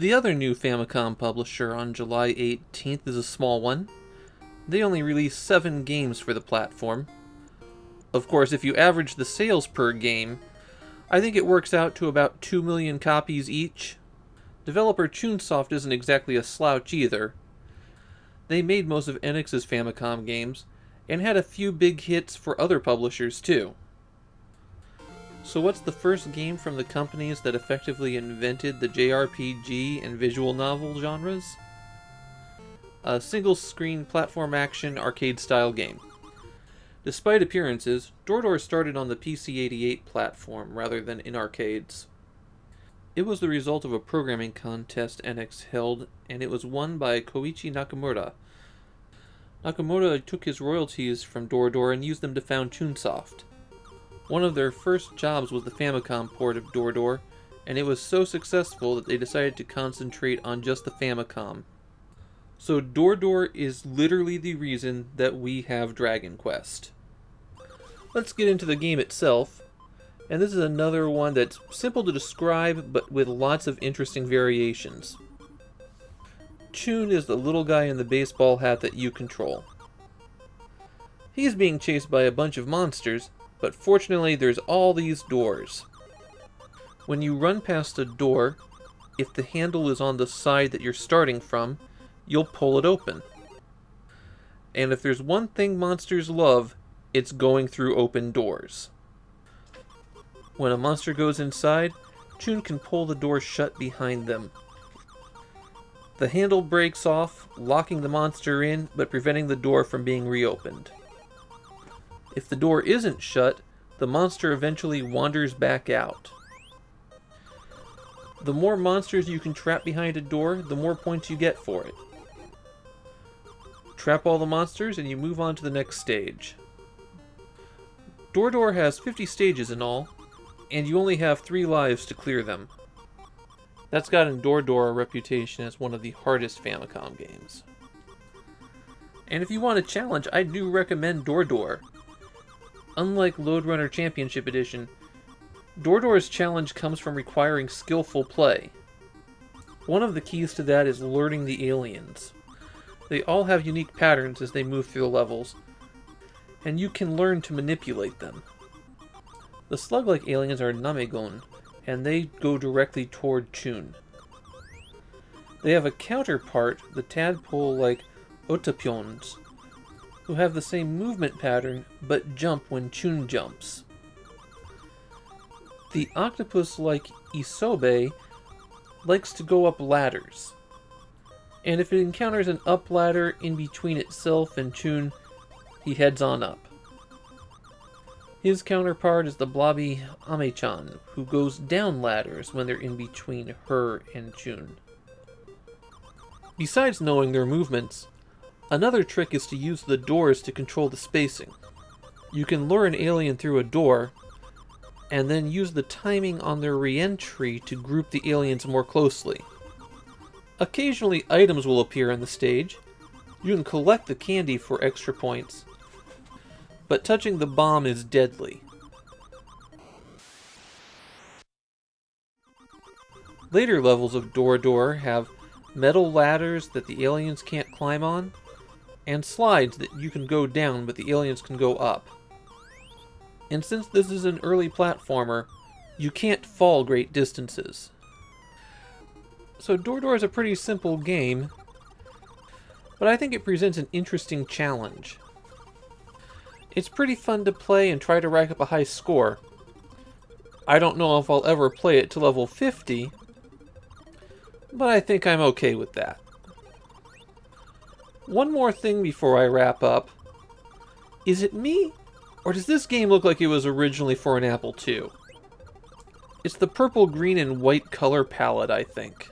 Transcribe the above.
The other new Famicom publisher on July 18th is a small one. They only released 7 games for the platform. Of course, if you average the sales per game, I think it works out to about 2 million copies each. Developer Chunsoft isn't exactly a slouch either. They made most of Enix's Famicom games, and had a few big hits for other publishers too. So what's the first game from the companies that effectively invented the JRPG and visual novel genres? A single-screen platform action arcade-style game. Despite appearances, DoorDoor started on the PC-88 platform rather than in arcades. It was the result of a programming contest Enix held, and it was won by Koichi Nakamura. Nakamura took his royalties from DoorDoor and used them to found Chunsoft. One of their first jobs was the Famicom port of DoorDoor, and it was so successful that they decided to concentrate on just the Famicom. So DoorDoor is literally the reason that we have Dragon Quest. Let's get into the game itself, and this is another one that's simple to describe but with lots of interesting variations. Chun is the little guy in the baseball hat that you control. He's being chased by a bunch of monsters, but fortunately there's all these doors. When you run past a door, if the handle is on the side that you're starting from, you'll pull it open. And if there's one thing monsters love, it's going through open doors. When a monster goes inside, Chun can pull the door shut behind them. The handle breaks off, locking the monster in, but preventing the door from being reopened. If the door isn't shut, the monster eventually wanders back out. The more monsters you can trap behind a door, the more points you get for it. Trap all the monsters and you move on to the next stage. DoorDoor has 50 stages in all, and you only have 3 lives to clear them. That's gotten DoorDoor a reputation as one of the hardest Famicom games. And if you want a challenge, I do recommend DoorDoor. Unlike Lode Runner Championship Edition, DoorDoor's challenge comes from requiring skillful play. One of the keys to that is learning the aliens. They all have unique patterns as they move through the levels, and you can learn to manipulate them. The slug-like aliens are Namegon, and they go directly toward Chun. They have a counterpart, the tadpole-like Otapyons, who have the same movement pattern, but jump when Chun jumps. The octopus-like Isobe likes to go up ladders, and if it encounters an up ladder in between itself and Chun, he heads on up. His counterpart is the blobby Ame-chan, who goes down ladders when they're in between her and Chun. Besides knowing their movements, another trick is to use the doors to control the spacing. You can lure an alien through a door, and then use the timing on their re-entry to group the aliens more closely. Occasionally items will appear on the stage. You can collect the candy for extra points, but touching the bomb is deadly. Later levels of DoorDoor have metal ladders that the aliens can't climb on, and slides that you can go down but the aliens can go up. And since this is an early platformer, you can't fall great distances. So DoorDoor is a pretty simple game, but I think it presents an interesting challenge. It's pretty fun to play and try to rack up a high score. I don't know if I'll ever play it to level 50, but I think I'm okay with that. One more thing before I wrap up. Is it me, or does this game look like it was originally for an Apple II? It's the purple, green, and white color palette, I think.